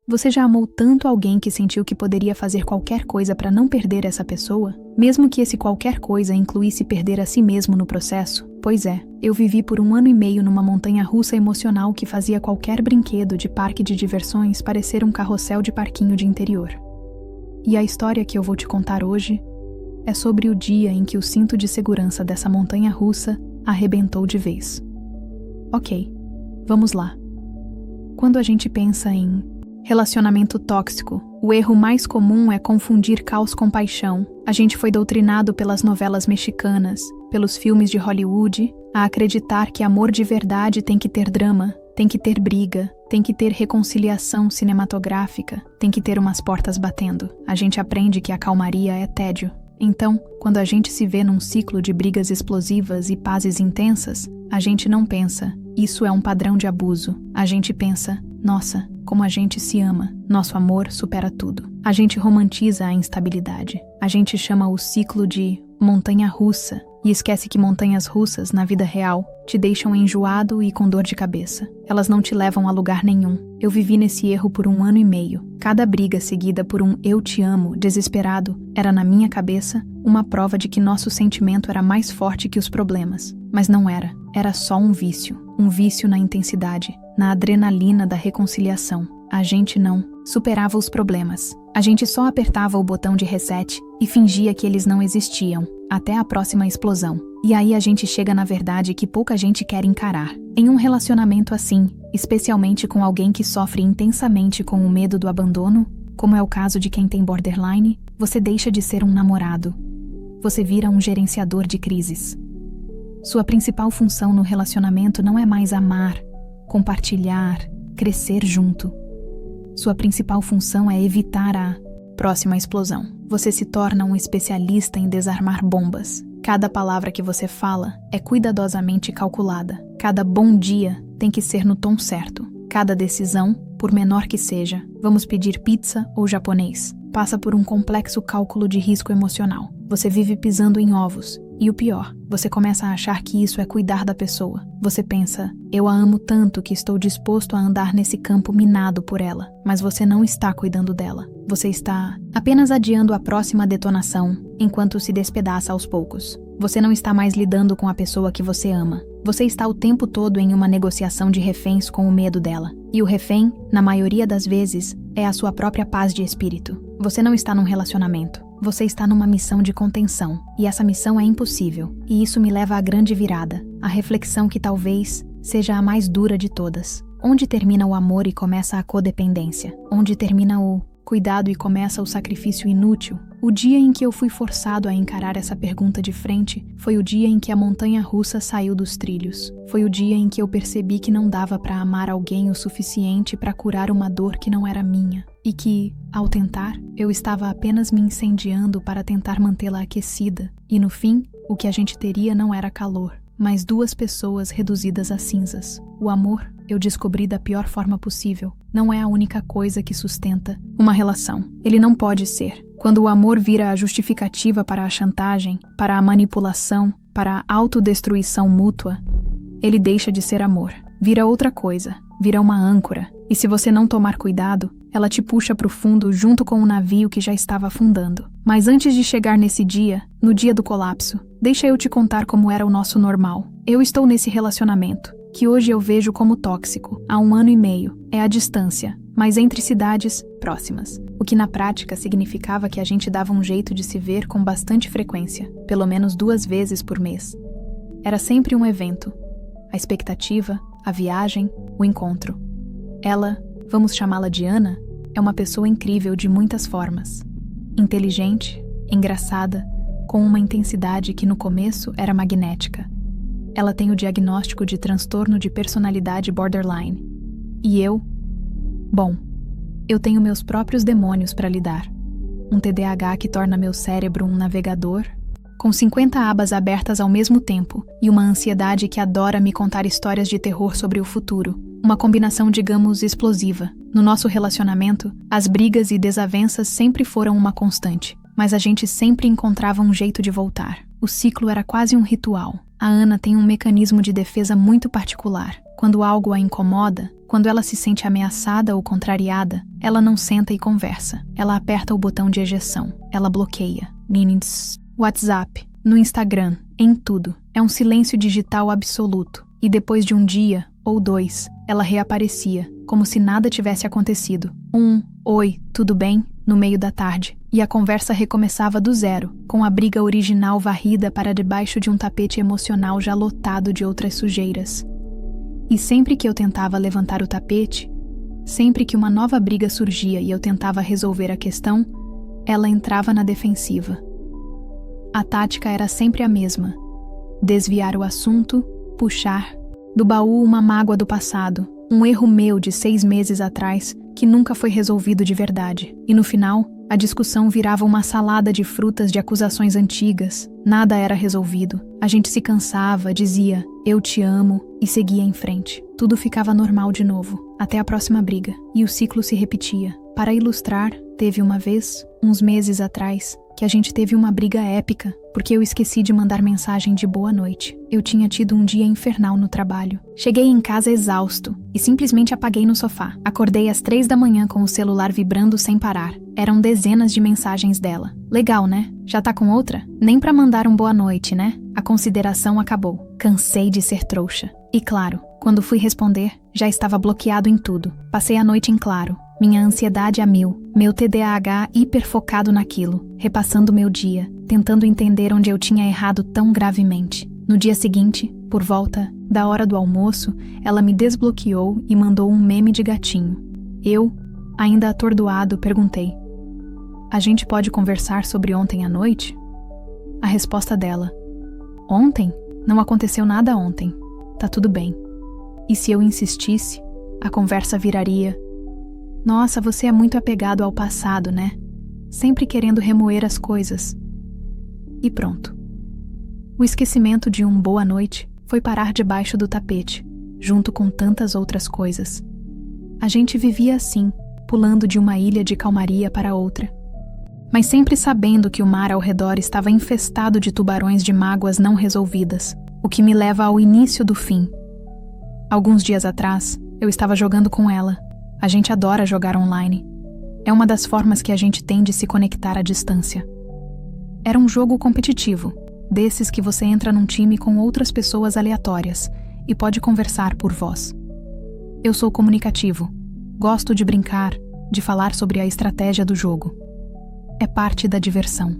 Você já amou tanto alguém que sentiu que poderia fazer qualquer coisa para não perder essa pessoa? Mesmo que esse qualquer coisa incluísse perder a si mesmo no processo? Pois é, eu vivi por 1 ano e meio numa montanha-russa emocional que fazia qualquer brinquedo de parque de diversões parecer um carrossel de parquinho de interior. E a história que eu vou te contar hoje é sobre o dia em que o cinto de segurança dessa montanha-russa arrebentou de vez. Ok, vamos lá. Quando a gente pensa em relacionamento tóxico, o erro mais comum é confundir caos com paixão. A gente foi doutrinado pelas novelas mexicanas, pelos filmes de Hollywood, a acreditar que amor de verdade tem que ter drama, tem que ter briga, tem que ter reconciliação cinematográfica, tem que ter umas portas batendo. A gente aprende que a calmaria é tédio. Então, quando a gente se vê num ciclo de brigas explosivas e pazes intensas, a gente não pensa, isso é um padrão de abuso. A gente pensa, nossa, como a gente se ama, nosso amor supera tudo. A gente romantiza a instabilidade. A gente chama o ciclo de montanha-russa e esquece que montanhas russas, na vida real, te deixam enjoado e com dor de cabeça. Elas não te levam a lugar nenhum. Eu vivi nesse erro por 1 ano e meio. Cada briga seguida por um eu te amo, desesperado, era na minha cabeça uma prova de que nosso sentimento era mais forte que os problemas. Mas não era. Era só um vício na intensidade, na adrenalina da reconciliação. A gente não superava os problemas. A gente só apertava o botão de reset e fingia que eles não existiam, até a próxima explosão. E aí a gente chega na verdade que pouca gente quer encarar. Em um relacionamento assim, especialmente com alguém que sofre intensamente com o medo do abandono, como é o caso de quem tem borderline, você deixa de ser um namorado. Você vira um gerenciador de crises. Sua principal função no relacionamento não é mais amar, compartilhar, crescer junto. Sua principal função é evitar a próxima explosão. Você se torna um especialista em desarmar bombas. Cada palavra que você fala é cuidadosamente calculada. Cada bom dia tem que ser no tom certo. Cada decisão, por menor que seja, vamos pedir pizza ou japonês, passa por um complexo cálculo de risco emocional. Você vive pisando em ovos. E o pior, você começa a achar que isso é cuidar da pessoa. Você pensa, eu a amo tanto que estou disposto a andar nesse campo minado por ela. Mas você não está cuidando dela. Você está apenas adiando a próxima detonação, enquanto se despedaça aos poucos. Você não está mais lidando com a pessoa que você ama. Você está o tempo todo em uma negociação de reféns com o medo dela. E o refém, na maioria das vezes, é a sua própria paz de espírito. Você não está num relacionamento. Você está numa missão de contenção, e essa missão é impossível. E isso me leva à grande virada, a reflexão que talvez seja a mais dura de todas. Onde termina o amor e começa a codependência? Onde termina o cuidado e começa o sacrifício inútil? O dia em que eu fui forçado a encarar essa pergunta de frente foi o dia em que a montanha-russa saiu dos trilhos. Foi o dia em que eu percebi que não dava para amar alguém o suficiente para curar uma dor que não era minha. E que, ao tentar, eu estava apenas me incendiando para tentar mantê-la aquecida. E no fim, o que a gente teria não era calor, mas 2 pessoas reduzidas a cinzas. O amor, eu descobri da pior forma possível, não é a única coisa que sustenta uma relação. Ele não pode ser. Quando o amor vira a justificativa para a chantagem, para a manipulação, para a autodestruição mútua, ele deixa de ser amor. Vira outra coisa, vira uma âncora. E se você não tomar cuidado, ela te puxa para o fundo junto com o navio que já estava afundando. Mas antes de chegar nesse dia, no dia do colapso, deixa eu te contar como era o nosso normal. Eu estou nesse relacionamento, que hoje eu vejo como tóxico, há 1 ano e meio. É a distância, mas entre cidades próximas. O que na prática significava que a gente dava um jeito de se ver com bastante frequência, pelo menos 2 vezes por mês. Era sempre um evento. A expectativa, a viagem, o encontro. Ela, vamos chamá-la de Ana, é uma pessoa incrível de muitas formas. Inteligente, engraçada, com uma intensidade que no começo era magnética. Ela tem o diagnóstico de transtorno de personalidade borderline. E eu? Bom, eu tenho meus próprios demônios para lidar. Um TDAH que torna meu cérebro um navegador, com 50 abas abertas ao mesmo tempo, e uma ansiedade que adora me contar histórias de terror sobre o futuro. Uma combinação, digamos, explosiva. No nosso relacionamento, as brigas e desavenças sempre foram uma constante, mas a gente sempre encontrava um jeito de voltar. O ciclo era quase um ritual. A Ana tem um mecanismo de defesa muito particular. Quando algo a incomoda, quando ela se sente ameaçada ou contrariada, ela não senta e conversa. Ela aperta o botão de ejeção. Ela bloqueia. WhatsApp, no Instagram, em tudo. É um silêncio digital absoluto. E depois de um dia, ou 2, ela reaparecia, como se nada tivesse acontecido. Oi, tudo bem? No meio da tarde. E a conversa recomeçava do zero, com a briga original varrida para debaixo de um tapete emocional já lotado de outras sujeiras. E sempre que eu tentava levantar o tapete, sempre que uma nova briga surgia e eu tentava resolver a questão, ela entrava na defensiva. A tática era sempre a mesma: desviar o assunto, puxar do baú uma mágoa do passado, um erro meu de 6 meses atrás que nunca foi resolvido de verdade. E no final, a discussão virava uma salada de frutas de acusações antigas. Nada era resolvido. A gente se cansava, dizia "eu te amo" e seguia em frente. Tudo ficava normal de novo, até a próxima briga. E o ciclo se repetia. Para ilustrar, teve uma vez, uns meses atrás, que a gente teve uma briga épica, porque eu esqueci de mandar mensagem de boa noite. Eu tinha tido um dia infernal no trabalho. Cheguei em casa exausto e simplesmente apaguei no sofá. Acordei às 3 da manhã com o celular vibrando sem parar. Eram dezenas de mensagens dela. Legal, né? Já tá com outra? Nem pra mandar um boa noite, né? A consideração acabou. Cansei de ser trouxa. E claro, quando fui responder, já estava bloqueado em tudo. Passei a noite em claro. Minha ansiedade a 1000, meu TDAH hiperfocado naquilo, repassando meu dia, tentando entender onde eu tinha errado tão gravemente. No dia seguinte, por volta da hora do almoço, ela me desbloqueou e mandou um meme de gatinho. Eu, ainda atordoado, perguntei: "A gente pode conversar sobre ontem à noite?" A resposta dela: "Ontem? Não aconteceu nada ontem. Tá tudo bem." E se eu insistisse, a conversa viraria: "Nossa, você é muito apegado ao passado, né? Sempre querendo remoer as coisas." E pronto. O esquecimento de um boa noite foi parar debaixo do tapete, junto com tantas outras coisas. A gente vivia assim, pulando de uma ilha de calmaria para outra, mas sempre sabendo que o mar ao redor estava infestado de tubarões de mágoas não resolvidas, o que me leva ao início do fim. Alguns dias atrás, eu estava jogando com ela. A gente adora jogar online. É uma das formas que a gente tem de se conectar à distância. Era um jogo competitivo, desses que você entra num time com outras pessoas aleatórias e pode conversar por voz. Eu sou comunicativo. Gosto de brincar, de falar sobre a estratégia do jogo. É parte da diversão.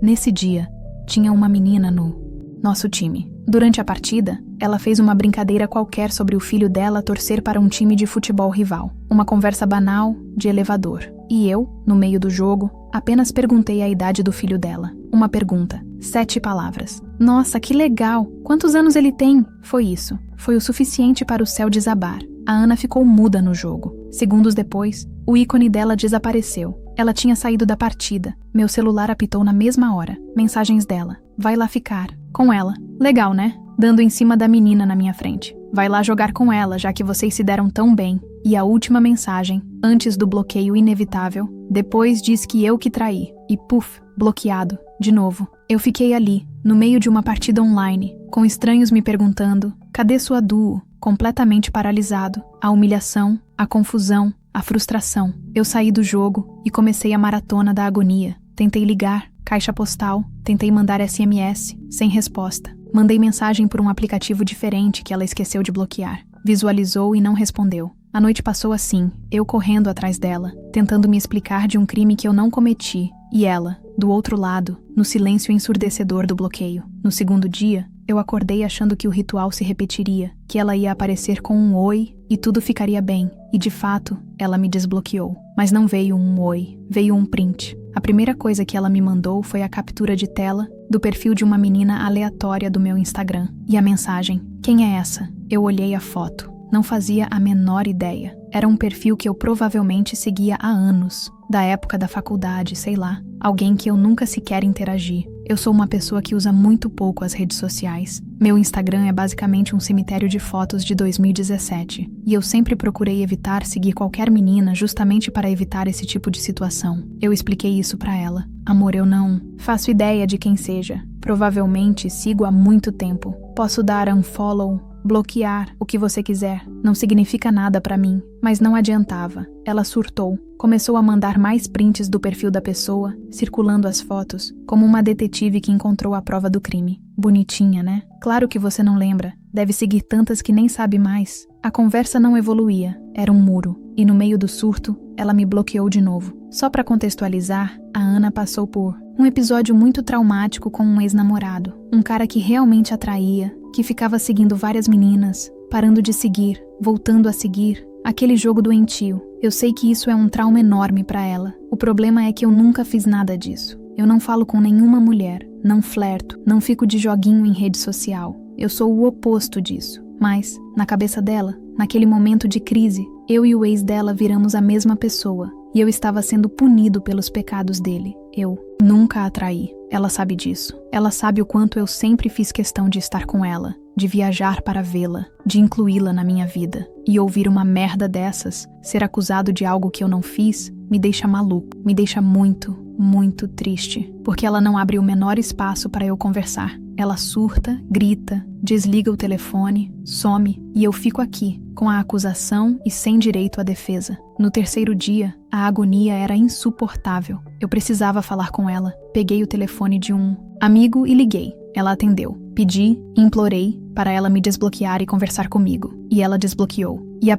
Nesse dia, tinha uma menina no nosso time. Durante a partida, ela fez uma brincadeira qualquer sobre o filho dela torcer para um time de futebol rival. Uma conversa banal, de elevador. E eu, no meio do jogo, apenas perguntei a idade do filho dela. Uma pergunta, 7 palavras. "Nossa, que legal! Quantos anos ele tem?" Foi isso. Foi o suficiente para o céu desabar. A Ana ficou muda no jogo. Segundos depois, o ícone dela desapareceu. Ela tinha saído da partida. Meu celular apitou na mesma hora. Mensagens dela: "Vai lá ficar. Com ela. Legal, né?" Dando em cima da menina na minha frente. "Vai lá jogar com ela, já que vocês se deram tão bem." E a última mensagem, antes do bloqueio inevitável: "Depois diz que eu que traí." E puf, bloqueado. De novo. Eu fiquei ali, no meio de uma partida online, com estranhos me perguntando: "Cadê sua duo?" Completamente paralisado. A humilhação, a confusão, a frustração. Eu saí do jogo e comecei a maratona da agonia. Tentei ligar, caixa postal, tentei mandar SMS, sem resposta. Mandei mensagem por um aplicativo diferente que ela esqueceu de bloquear. Visualizou e não respondeu. A noite passou assim, eu correndo atrás dela, tentando me explicar de um crime que eu não cometi, e ela, do outro lado, no silêncio ensurdecedor do bloqueio. No segundo dia, eu acordei achando que o ritual se repetiria, que ela ia aparecer com um oi e tudo ficaria bem. E de fato, ela me desbloqueou. Mas não veio um oi, veio um print. A primeira coisa que ela me mandou foi a captura de tela do perfil de uma menina aleatória do meu Instagram. E a mensagem: "Quem é essa?" Eu olhei a foto. Não fazia a menor ideia. Era um perfil que eu provavelmente seguia há anos. Da época da faculdade, sei lá. Alguém que eu nunca sequer interagi. Eu sou uma pessoa que usa muito pouco as redes sociais. Meu Instagram é basicamente um cemitério de fotos de 2017. E eu sempre procurei evitar seguir qualquer menina justamente para evitar esse tipo de situação. Eu expliquei isso pra ela. "Amor, eu não faço ideia de quem seja. Provavelmente sigo há muito tempo. Posso dar unfollow bloquear, o que você quiser. Não significa nada pra mim. Mas não adiantava. Ela surtou. Começou a mandar mais prints do perfil da pessoa, circulando as fotos, como uma detetive que encontrou a prova do crime. Bonitinha, né? Claro que você não lembra. Deve seguir tantas que nem sabe mais. A conversa não evoluía. Era um muro. E no meio do surto, ela me bloqueou de novo. Só pra contextualizar, a Ana passou por um episódio muito traumático com um ex-namorado. Um cara que realmente atraía, que ficava seguindo várias meninas, parando de seguir, voltando a seguir. Aquele jogo doentio. Eu sei que isso é um trauma enorme pra ela. O problema é que eu nunca fiz nada disso. Eu não falo com nenhuma mulher, não flerto, não fico de joguinho em rede social. Eu sou o oposto disso. Mas, na cabeça dela, naquele momento de crise, eu e o ex dela viramos a mesma pessoa. E eu estava sendo punido pelos pecados dele. Eu nunca a traí. Ela sabe disso. Ela sabe o quanto eu sempre fiz questão de estar com ela, de viajar para vê-la, de incluí-la na minha vida. E ouvir uma merda dessas, ser acusado de algo que eu não fiz, me deixa maluco, me deixa muito, muito triste. Porque ela não abre o menor espaço para eu conversar. Ela surta, grita, desliga o telefone, some, e eu fico aqui, com a acusação e sem direito à defesa. No terceiro dia, a agonia era insuportável. Eu precisava falar com ela. Peguei o telefone de um amigo e liguei. Ela atendeu. Pedi, implorei para ela me desbloquear e conversar comigo. E ela desbloqueou. E a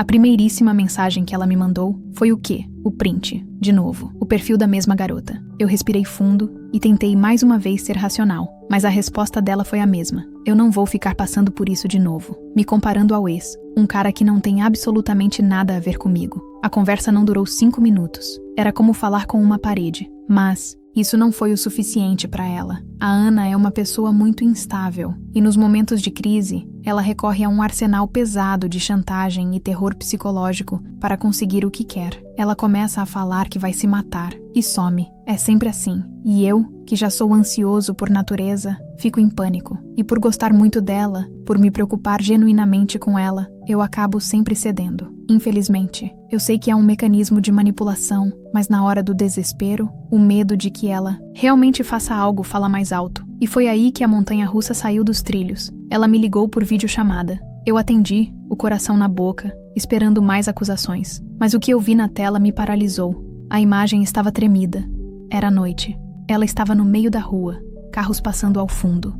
primeiríssima mensagem que ela me mandou foi o quê? O print. De novo, o perfil da mesma garota. Eu respirei fundo e tentei mais uma vez ser racional, mas a resposta dela foi a mesma. Eu não vou ficar passando por isso de novo, me comparando ao ex, um cara que não tem absolutamente nada a ver comigo. A conversa não durou 5 minutos. Era como falar com uma parede, mas isso não foi o suficiente para ela. A Ana é uma pessoa muito instável e nos momentos de crise, ela recorre a um arsenal pesado de chantagem e terror psicológico para conseguir o que quer. Ela começa a falar que vai se matar e some. É sempre assim. E eu, que já sou ansioso por natureza, fico em pânico. E por gostar muito dela, por me preocupar genuinamente com ela, eu acabo sempre cedendo. Infelizmente, eu sei que é um mecanismo de manipulação, mas na hora do desespero, o medo de que ela realmente faça algo fala mais alto. E foi aí que a montanha-russa saiu dos trilhos. Ela me ligou por videochamada. Eu atendi, o coração na boca, esperando mais acusações. Mas o que eu vi na tela me paralisou. A imagem estava tremida. Era noite. Ela estava no meio da rua, carros passando ao fundo.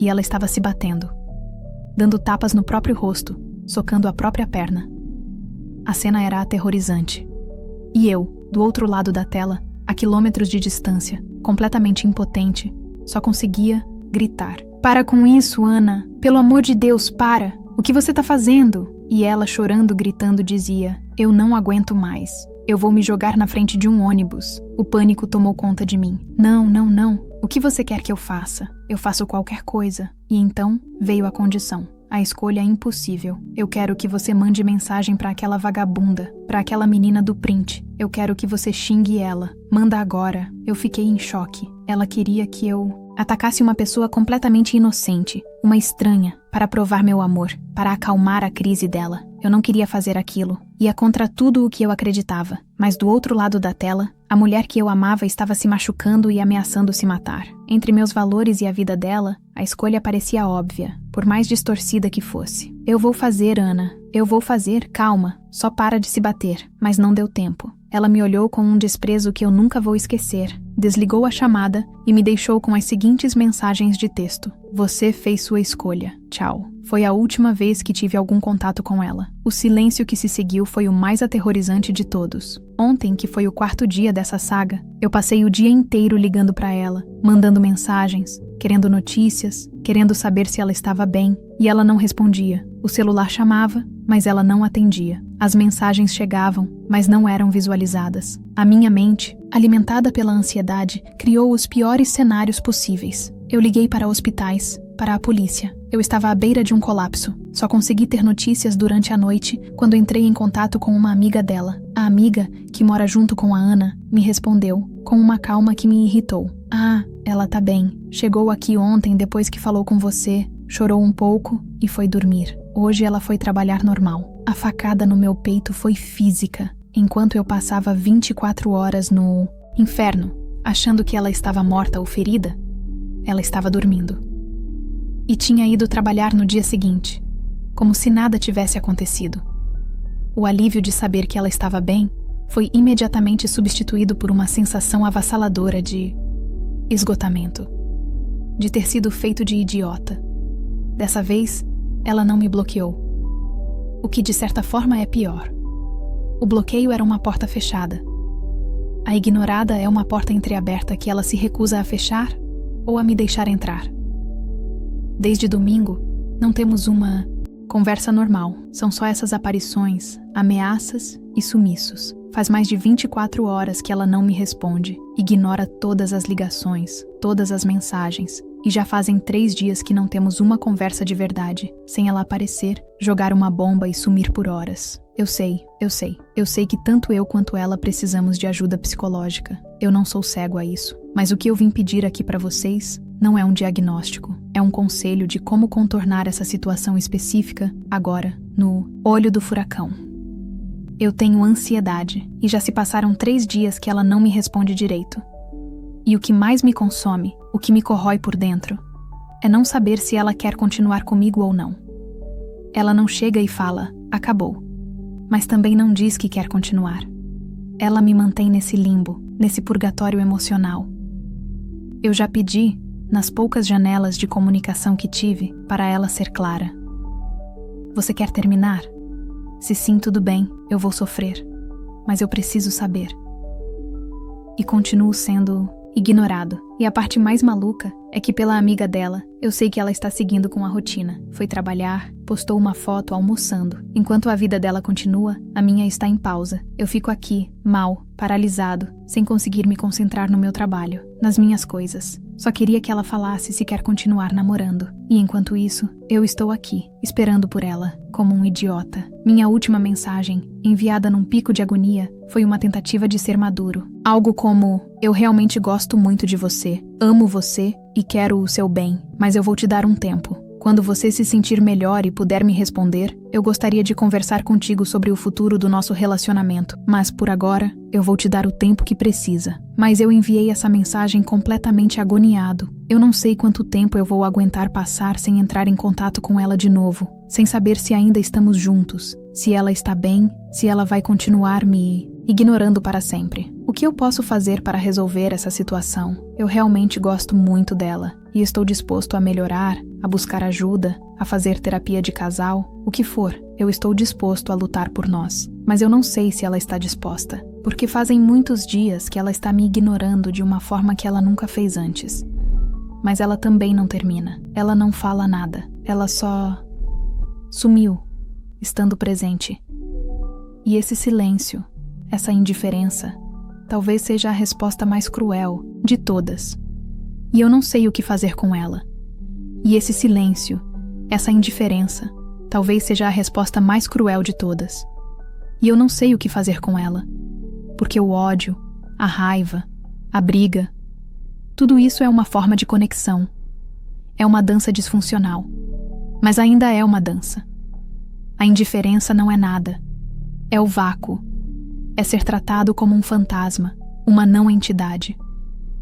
E ela estava se batendo, dando tapas no próprio rosto, socando a própria perna. A cena era aterrorizante. E eu, do outro lado da tela, a quilômetros de distância, completamente impotente, só conseguia gritar. Para com isso, Ana! Pelo amor de Deus, para! O que você tá fazendo? E ela, chorando, gritando, dizia: eu não aguento mais. Eu vou me jogar na frente de um ônibus. O pânico tomou conta de mim. Não, não, não. O que você quer que eu faça? Eu faço qualquer coisa. E então veio a condição. A escolha é impossível. Eu quero que você mande mensagem para aquela vagabunda, para aquela menina do print. Eu quero que você xingue ela. Manda agora. Eu fiquei em choque. Ela queria que eu atacasse uma pessoa completamente inocente, uma estranha, para provar meu amor, para acalmar a crise dela. Eu não queria fazer aquilo. Ia contra tudo o que eu acreditava. Mas do outro lado da tela, a mulher que eu amava estava se machucando e ameaçando se matar. Entre meus valores e a vida dela, a escolha parecia óbvia, por mais distorcida que fosse. Eu vou fazer, Ana. Eu vou fazer, calma. Só para de se bater. Mas não deu tempo. Ela me olhou com um desprezo que eu nunca vou esquecer. Desligou a chamada e me deixou com as seguintes mensagens de texto. Você fez sua escolha. Tchau. Foi a última vez que tive algum contato com ela. O silêncio que se seguiu foi o mais aterrorizante de todos. Ontem, que foi o 4º dia dessa saga, eu passei o dia inteiro ligando para ela, mandando mensagens, querendo notícias, querendo saber se ela estava bem, e ela não respondia. O celular chamava, mas ela não atendia. As mensagens chegavam, mas não eram visualizadas. A minha mente, alimentada pela ansiedade, criou os piores cenários possíveis. Eu liguei para hospitais, para a polícia. Eu estava à beira de um colapso. Só consegui ter notícias durante a noite quando entrei em contato com uma amiga dela. A amiga, que mora junto com a Ana, me respondeu, com uma calma que me irritou. Ah, ela tá bem. Chegou aqui ontem depois que falou com você, chorou um pouco e foi dormir. Hoje ela foi trabalhar normal. A facada no meu peito foi física, enquanto eu passava 24 horas no inferno, achando que ela estava morta ou ferida. Ela estava dormindo. e tinha ido trabalhar no dia seguinte, como se nada tivesse acontecido. O alívio de saber que ela estava bem foi imediatamente substituído por uma sensação avassaladora de esgotamento, de ter sido feito de idiota. Dessa vez, ela não me bloqueou. O que de certa forma é pior. O bloqueio era uma porta fechada. A ignorada é uma porta entreaberta que ela se recusa a fechar ou a me deixar entrar. Desde domingo, não temos uma conversa normal. São só essas aparições, ameaças e sumiços. Faz mais de 24 horas que ela não me responde, ignora todas as ligações, todas as mensagens, e já fazem 3 dias que não temos uma conversa de verdade, sem ela aparecer, jogar uma bomba e sumir por horas. Eu sei que tanto eu quanto ela precisamos de ajuda psicológica. Eu não sou cego a isso, mas o que eu vim pedir aqui pra vocês não é um diagnóstico, é um conselho de como contornar essa situação específica agora, no olho do furacão. Eu tenho ansiedade e já se passaram 3 dias que ela não me responde direito. E o que mais me consome, o que me corrói por dentro, é não saber se ela quer continuar comigo ou não. Ela não chega e fala, acabou, mas também não diz que quer continuar. Ela me mantém nesse limbo, nesse purgatório emocional. Eu já pedi, nas poucas janelas de comunicação que tive, para ela ser clara. Você quer terminar? Se sim, tudo bem, eu vou sofrer, mas eu preciso saber. E continuo sendo ignorado. E a parte mais maluca é que pela amiga dela, eu sei que ela está seguindo com a rotina. Foi trabalhar, postou uma foto almoçando. Enquanto a vida dela continua, a minha está em pausa. Eu fico aqui, mal, paralisado, sem conseguir me concentrar no meu trabalho, nas minhas coisas. Só queria que ela falasse se quer continuar namorando. E enquanto isso, eu estou aqui, esperando por ela, como um idiota. Minha última mensagem, enviada num pico de agonia, foi uma tentativa de ser maduro. Algo como, eu realmente gosto muito de você, amo você e quero o seu bem, mas eu vou te dar um tempo. Quando você se sentir melhor e puder me responder, eu gostaria de conversar contigo sobre o futuro do nosso relacionamento, mas por agora, eu vou te dar o tempo que precisa. Mas eu enviei essa mensagem completamente agoniado. Eu não sei quanto tempo eu vou aguentar passar sem entrar em contato com ela de novo, sem saber se ainda estamos juntos, se ela está bem, se ela vai continuar me ignorando para sempre. O que eu posso fazer para resolver essa situação? Eu realmente gosto muito dela e estou disposto a melhorar, a buscar ajuda, a fazer terapia de casal, o que for. Eu estou disposto a lutar por nós. Mas eu não sei se ela está disposta, porque fazem muitos dias que ela está me ignorando de uma forma que ela nunca fez antes. Mas ela também não termina. Ela não fala nada. Ela só sumiu, estando presente. E esse silêncio, essa indiferença, talvez seja a resposta mais cruel de todas. E eu não sei o que fazer com ela. E esse silêncio, essa indiferença, talvez seja a resposta mais cruel de todas. E eu não sei o que fazer com ela. Porque o ódio, a raiva, a briga, tudo isso é uma forma de conexão. É uma dança disfuncional. Mas ainda é uma dança. A indiferença não é nada. É o vácuo. É ser tratado como um fantasma, uma não-entidade.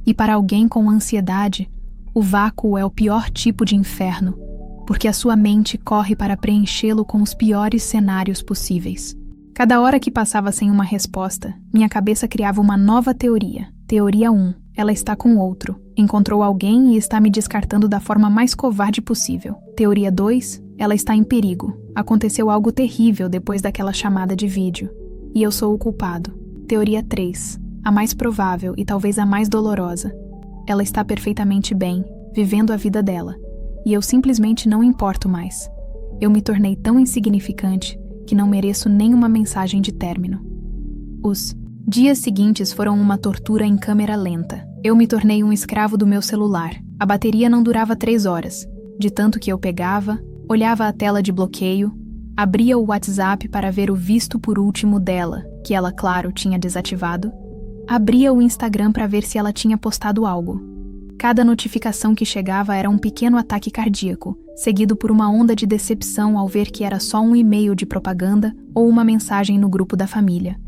E para alguém com ansiedade, o vácuo é o pior tipo de inferno, porque a sua mente corre para preenchê-lo com os piores cenários possíveis. Cada hora que passava sem uma resposta, minha cabeça criava uma nova teoria. Teoria 1. Ela está com outro. Encontrou alguém e está me descartando da forma mais covarde possível. Teoria 2. Ela está em perigo. Aconteceu algo terrível depois daquela chamada de vídeo. E eu sou o culpado. Teoria 3. A mais provável e talvez a mais dolorosa. Ela está perfeitamente bem, vivendo a vida dela. E eu simplesmente não importo mais. Eu me tornei tão insignificante que não mereço nenhuma mensagem de término. Os dias seguintes foram uma tortura em câmera lenta. Eu me tornei um escravo do meu celular. A bateria não durava 3 horas. De tanto que eu pegava, olhava a tela de bloqueio, abria o WhatsApp para ver o visto por último dela, que ela, claro, tinha desativado, abria o Instagram para ver se ela tinha postado algo. Cada notificação que chegava era um pequeno ataque cardíaco, seguido por uma onda de decepção ao ver que era só um e-mail de propaganda ou uma mensagem no grupo da família.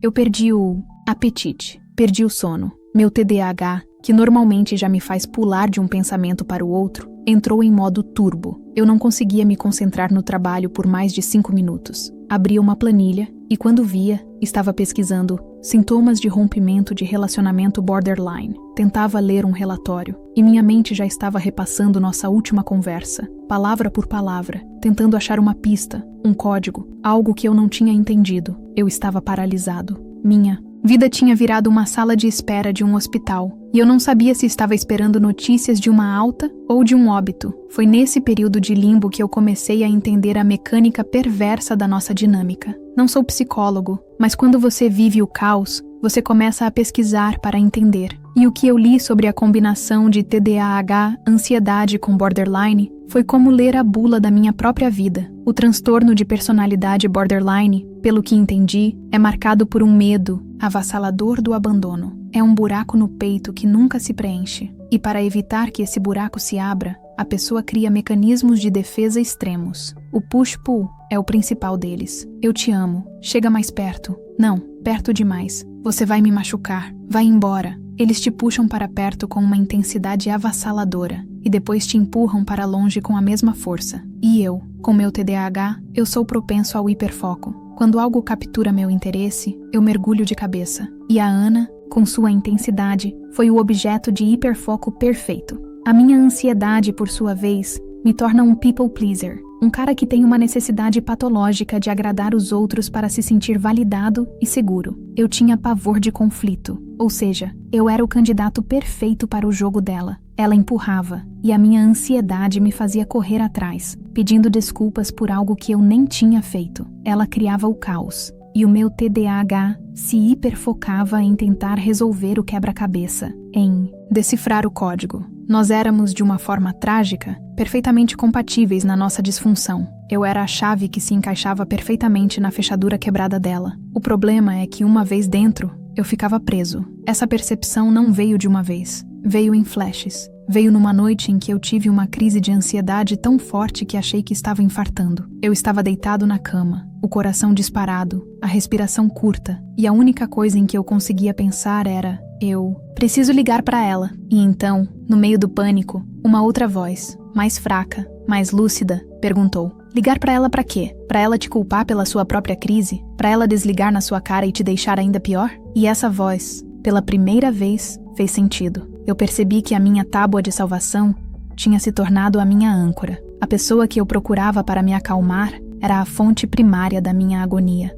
Eu perdi o apetite, perdi o sono. Meu TDAH, que normalmente já me faz pular de um pensamento para o outro, entrou em modo turbo. Eu não conseguia me concentrar no trabalho por mais de 5 minutos. Abria uma planilha e, quando via, estava pesquisando sintomas de rompimento de relacionamento borderline. Tentava ler um relatório e minha mente já estava repassando nossa última conversa, palavra por palavra, tentando achar uma pista, um código, algo que eu não tinha entendido. Eu estava paralisado. Minha vida tinha virado uma sala de espera de um hospital, e eu não sabia se estava esperando notícias de uma alta ou de um óbito. Foi nesse período de limbo que eu comecei a entender a mecânica perversa da nossa dinâmica. Não sou psicólogo, mas quando você vive o caos, você começa a pesquisar para entender. E o que eu li sobre a combinação de TDAH, ansiedade com borderline, foi como ler a bula da minha própria vida. O transtorno de personalidade borderline, pelo que entendi, é marcado por um medo avassalador do abandono. É um buraco no peito que nunca se preenche. E para evitar que esse buraco se abra, a pessoa cria mecanismos de defesa extremos. O push-pull é o principal deles. Eu te amo. Chega mais perto. Não, perto demais. Você vai me machucar. Vai embora. Eles te puxam para perto com uma intensidade avassaladora e depois te empurram para longe com a mesma força. E eu, com meu TDAH, eu sou propenso ao hiperfoco. Quando algo captura meu interesse, eu mergulho de cabeça. E a Ana, com sua intensidade, foi o objeto de hiperfoco perfeito. A minha ansiedade, por sua vez, me torna um people pleaser, um cara que tem uma necessidade patológica de agradar os outros para se sentir validado e seguro. Eu tinha pavor de conflito, ou seja, eu era o candidato perfeito para o jogo dela. Ela empurrava, e a minha ansiedade me fazia correr atrás, pedindo desculpas por algo que eu nem tinha feito. Ela criava o caos, e o meu TDAH se hiperfocava em tentar resolver o quebra-cabeça, em decifrar o código. Nós éramos, de uma forma trágica, perfeitamente compatíveis na nossa disfunção. Eu era a chave que se encaixava perfeitamente na fechadura quebrada dela. O problema é que, uma vez dentro, eu ficava preso. Essa percepção não veio de uma vez. Veio em flashes. Veio numa noite em que eu tive uma crise de ansiedade tão forte que achei que estava infartando. Eu estava deitado na cama, o coração disparado, a respiração curta, e a única coisa em que eu conseguia pensar era: eu preciso ligar para ela. E então, no meio do pânico, uma outra voz, mais fraca, mais lúcida, perguntou: ligar para ela para quê? Para ela te culpar pela sua própria crise? Para ela desligar na sua cara e te deixar ainda pior? E essa voz, pela primeira vez, fez sentido. Eu percebi que a minha tábua de salvação tinha se tornado a minha âncora. A pessoa que eu procurava para me acalmar era a fonte primária da minha agonia.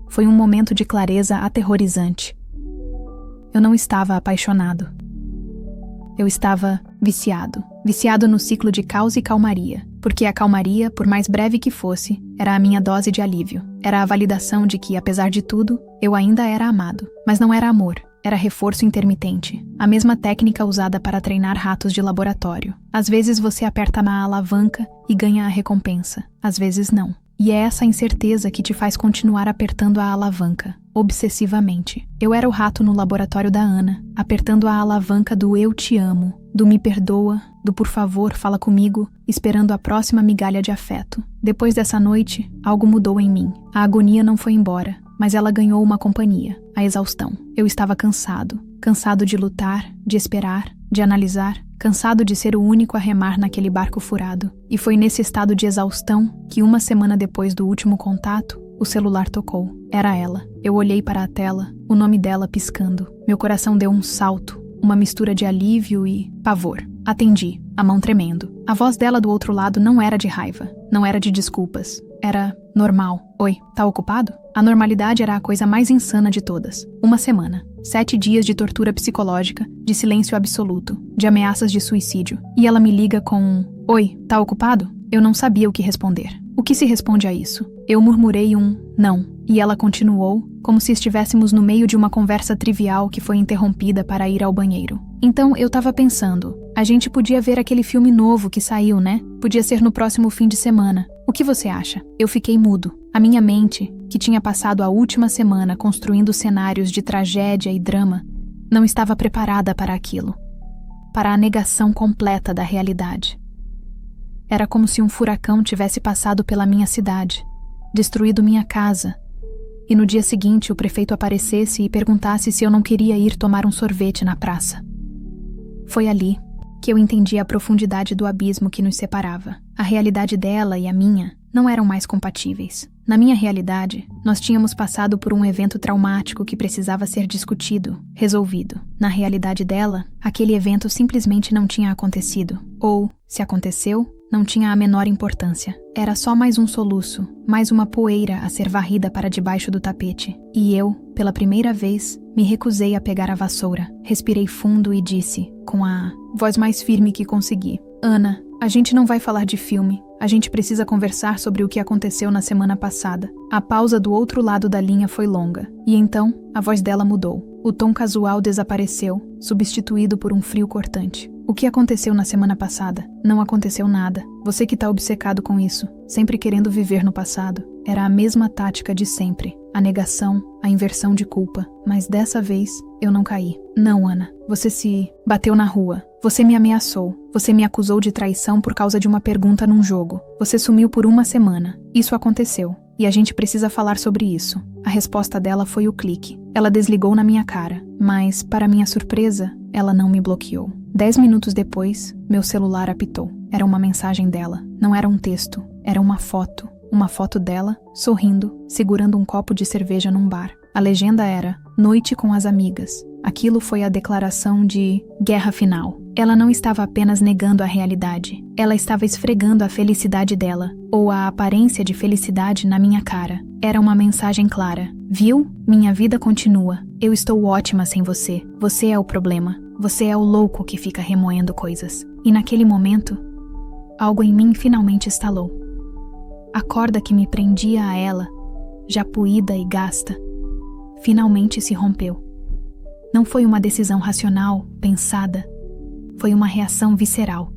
Foi um momento de clareza aterrorizante. Eu não estava apaixonado. Eu estava viciado. Viciado no ciclo de caos e calmaria. Porque a calmaria, por mais breve que fosse, era a minha dose de alívio. Era a validação de que, apesar de tudo, eu ainda era amado. Mas não era amor. Era reforço intermitente, a mesma técnica usada para treinar ratos de laboratório. Às vezes você aperta a alavanca e ganha a recompensa, às vezes não. E é essa incerteza que te faz continuar apertando a alavanca, obsessivamente. Eu era o rato no laboratório da Ana, apertando a alavanca do eu te amo, do me perdoa, do por favor fala comigo, esperando a próxima migalha de afeto. Depois dessa noite, algo mudou em mim. A agonia não foi embora, mas ela ganhou uma companhia, a exaustão. Eu estava cansado de lutar, de esperar, de analisar, cansado de ser o único a remar naquele barco furado. E foi nesse estado de exaustão que, uma semana depois do último contato, o celular tocou. Era ela. Eu olhei para a tela, o nome dela piscando. Meu coração deu um salto, uma mistura de alívio e pavor. Atendi, a mão tremendo. A voz dela do outro lado não era de raiva, não era de desculpas. Era normal. Oi, tá ocupado? A normalidade era a coisa mais insana de todas. Uma semana. 7 dias de tortura psicológica, de silêncio absoluto, de ameaças de suicídio. E ela me liga com um: oi, tá ocupado? Eu não sabia o que responder. O que se responde a isso? Eu murmurei um não, e ela continuou, como se estivéssemos no meio de uma conversa trivial que foi interrompida para ir ao banheiro. Então eu tava pensando, a gente podia ver aquele filme novo que saiu, né? Podia ser no próximo fim de semana. O que você acha? Eu fiquei mudo. A minha mente, que tinha passado a última semana construindo cenários de tragédia e drama, não estava preparada para aquilo. Para a negação completa da realidade. Era como se um furacão tivesse passado pela minha cidade, destruído minha casa, e no dia seguinte o prefeito aparecesse e perguntasse se eu não queria ir tomar um sorvete na praça. Foi ali que eu entendi a profundidade do abismo que nos separava. A realidade dela e a minha não eram mais compatíveis. Na minha realidade, nós tínhamos passado por um evento traumático que precisava ser discutido, resolvido. Na realidade dela, aquele evento simplesmente não tinha acontecido. Ou, se aconteceu, não tinha a menor importância. Era só mais um soluço, mais uma poeira a ser varrida para debaixo do tapete. E eu, pela primeira vez, me recusei a pegar a vassoura. Respirei fundo e disse, com a voz mais firme que consegui: Ana, a gente não vai falar de filme. A gente precisa conversar sobre o que aconteceu na semana passada. A pausa do outro lado da linha foi longa. E então, a voz dela mudou. O tom casual desapareceu, substituído por um frio cortante. O que aconteceu na semana passada? Não aconteceu nada. Você que tá obcecado com isso, sempre querendo viver no passado. Era a mesma tática de sempre. A negação, a inversão de culpa. Mas dessa vez, eu não caí. Não, Ana. Você se bateu na rua. Você me ameaçou. Você me acusou de traição por causa de uma pergunta num jogo. Você sumiu por uma semana. Isso aconteceu. E a gente precisa falar sobre isso. A resposta dela foi o clique. Ela desligou na minha cara. Mas, para minha surpresa, ela não me bloqueou. 10 minutos depois, meu celular apitou. Era uma mensagem dela. Não era um texto. Era uma foto. Uma foto dela, sorrindo, segurando um copo de cerveja num bar. A legenda era Noite com as amigas. Aquilo foi a declaração de guerra final. Ela não estava apenas negando a realidade. Ela estava esfregando a felicidade dela, ou a aparência de felicidade na minha cara. Era uma mensagem clara. Viu? Minha vida continua. Eu estou ótima sem você. Você é o problema. Você é o louco que fica remoendo coisas. E naquele momento, algo em mim finalmente estalou. A corda que me prendia a ela, já poída e gasta, finalmente se rompeu. Não foi uma decisão racional, pensada. Foi uma reação visceral.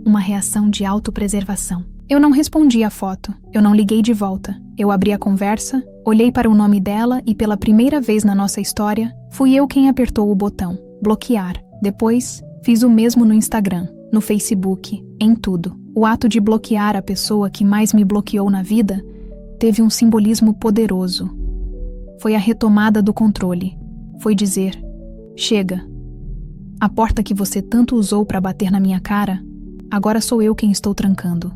Uma reação de autopreservação. Eu não respondi à foto. Eu não liguei de volta. Eu abri a conversa, olhei para o nome dela e pela primeira vez na nossa história, fui eu quem apertou o botão. Bloquear. Depois, fiz o mesmo no Instagram, no Facebook, em tudo. O ato de bloquear a pessoa que mais me bloqueou na vida teve um simbolismo poderoso. Foi a retomada do controle. Foi dizer: chega. A porta que você tanto usou para bater na minha cara, agora sou eu quem estou trancando.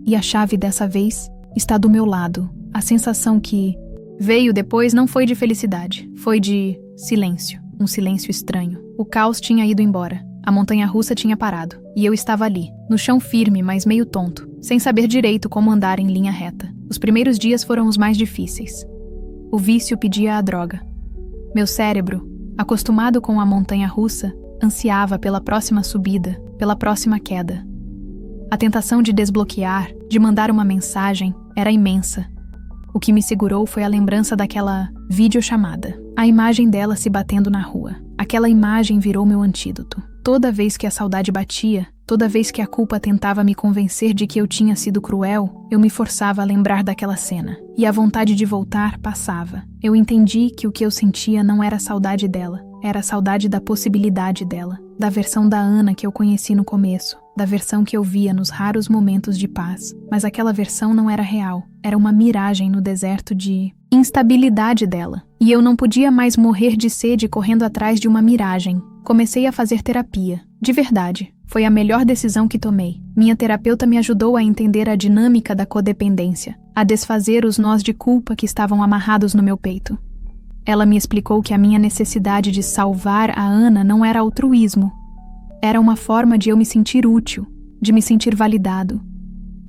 E a chave dessa vez está do meu lado. A sensação que veio depois não foi de felicidade, foi de silêncio. Um silêncio estranho. O caos tinha ido embora. A montanha-russa tinha parado. E eu estava ali, no chão firme, mas meio tonto, sem saber direito como andar em linha reta. Os primeiros dias foram os mais difíceis. O vício pedia a droga. Meu cérebro, acostumado com a montanha-russa, ansiava pela próxima subida, pela próxima queda. A tentação de desbloquear, de mandar uma mensagem, era imensa. O que me segurou foi a lembrança daquela videochamada. A imagem dela se batendo na rua. Aquela imagem virou meu antídoto. Toda vez que a saudade batia, toda vez que a culpa tentava me convencer de que eu tinha sido cruel, eu me forçava a lembrar daquela cena. E a vontade de voltar passava. Eu entendi que o que eu sentia não era a saudade dela. Era a saudade da possibilidade dela. Da versão da Ana que eu conheci no começo. Da versão que eu via nos raros momentos de paz. Mas aquela versão não era real. Era uma miragem no deserto de instabilidade dela. E eu não podia mais morrer de sede correndo atrás de uma miragem. Comecei a fazer terapia. De verdade. Foi a melhor decisão que tomei. Minha terapeuta me ajudou a entender a dinâmica da codependência. A desfazer os nós de culpa que estavam amarrados no meu peito. Ela me explicou que a minha necessidade de salvar a Ana não era altruísmo. Era uma forma de eu me sentir útil, de me sentir validado.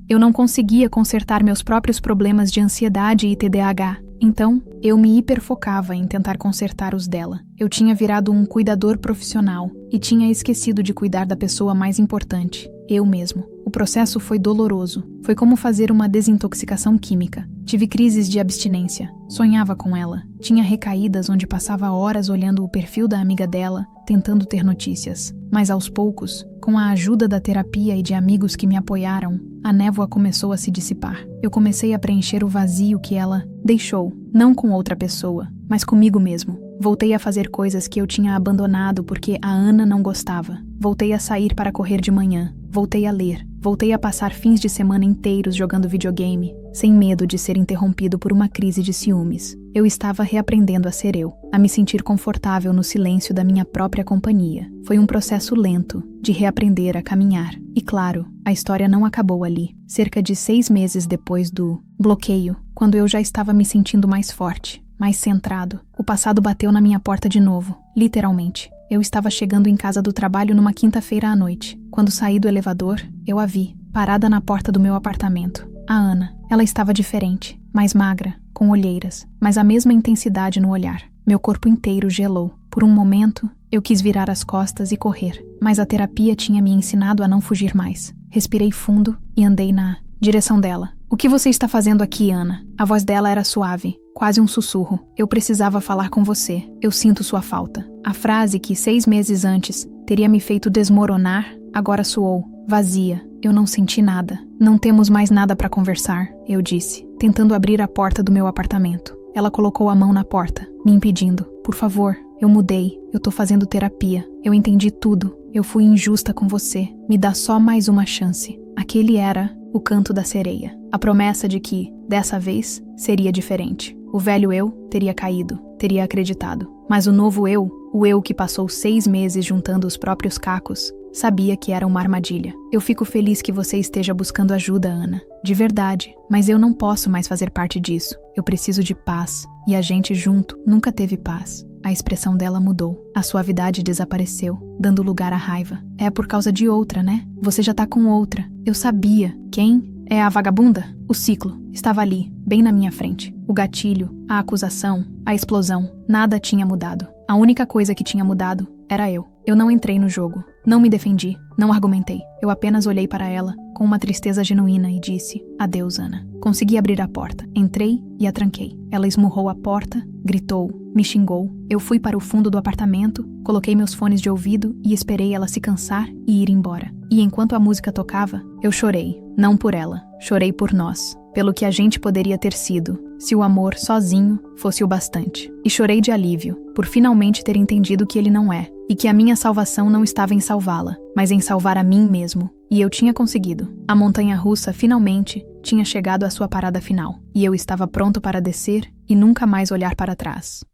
Eu não conseguia consertar meus próprios problemas de ansiedade e TDAH, então eu me hiperfocava em tentar consertar os dela. Eu tinha virado um cuidador profissional e tinha esquecido de cuidar da pessoa mais importante, eu mesmo. O processo foi doloroso. Foi como fazer uma desintoxicação química. Tive crises de abstinência. Sonhava com ela. Tinha recaídas onde passava horas olhando o perfil da amiga dela, tentando ter notícias. Mas aos poucos, com a ajuda da terapia e de amigos que me apoiaram, a névoa começou a se dissipar. Eu comecei a preencher o vazio que ela deixou, não com outra pessoa, mas comigo mesmo. Voltei a fazer coisas que eu tinha abandonado porque a Ana não gostava. Voltei a sair para correr de manhã. Voltei a ler. Voltei a passar fins de semana inteiros jogando videogame, sem medo de ser interrompido por uma crise de ciúmes. Eu estava reaprendendo a ser eu, a me sentir confortável no silêncio da minha própria companhia. Foi um processo lento, de reaprender a caminhar. E claro, a história não acabou ali. Cerca de 6 meses depois do bloqueio, quando eu já estava me sentindo mais forte, mais centrado, o passado bateu na minha porta de novo, literalmente. Eu estava chegando em casa do trabalho numa quinta-feira à noite. Quando saí do elevador, eu a vi, parada na porta do meu apartamento. A Ana. Ela estava diferente, mais magra, com olheiras, mas a mesma intensidade no olhar. Meu corpo inteiro gelou. Por um momento, eu quis virar as costas e correr, mas a terapia tinha me ensinado a não fugir mais. Respirei fundo e andei na direção dela. O que você está fazendo aqui, Ana? A voz dela era suave, quase um sussurro. Eu precisava falar com você. Eu sinto sua falta. A frase que 6 meses antes teria me feito desmoronar, agora soou vazia. Eu não senti nada. Não temos mais nada para conversar, eu disse, tentando abrir a porta do meu apartamento. Ela colocou a mão na porta, me impedindo. Por favor, eu mudei. Eu tô fazendo terapia. Eu entendi tudo. Eu fui injusta com você. Me dá só mais uma chance. Aquele era o canto da sereia. A promessa de que, dessa vez, seria diferente. O velho eu teria caído, teria acreditado. Mas o novo eu, o eu que passou 6 meses juntando os próprios cacos, sabia que era uma armadilha. Eu fico feliz que você esteja buscando ajuda, Ana. De verdade. Mas eu não posso mais fazer parte disso. Eu preciso de paz. E a gente junto nunca teve paz. A expressão dela mudou. A suavidade desapareceu, dando lugar à raiva. É por causa de outra, né? Você já tá com outra. Eu sabia. Quem? É a vagabunda? O ciclo. Estava ali, bem na minha frente. O gatilho, a acusação, a explosão. Nada tinha mudado. A única coisa que tinha mudado era eu. Eu não entrei no jogo. Não me defendi. Não argumentei. Eu apenas olhei para ela, com uma tristeza genuína, e disse: adeus, Ana. Consegui abrir a porta. Entrei e a tranquei. Ela esmurrou a porta, gritou, me xingou. Eu fui para o fundo do apartamento, coloquei meus fones de ouvido e esperei ela se cansar e ir embora. E enquanto a música tocava, eu chorei. Não por ela. Chorei por nós. Pelo que a gente poderia ter sido, se o amor sozinho fosse o bastante. E chorei de alívio, por finalmente ter entendido que ele não é, e que a minha salvação não estava em salvá-la, mas em salvar a mim mesmo. E eu tinha conseguido. A montanha-russa finalmente tinha chegado à sua parada final, e eu estava pronto para descer e nunca mais olhar para trás.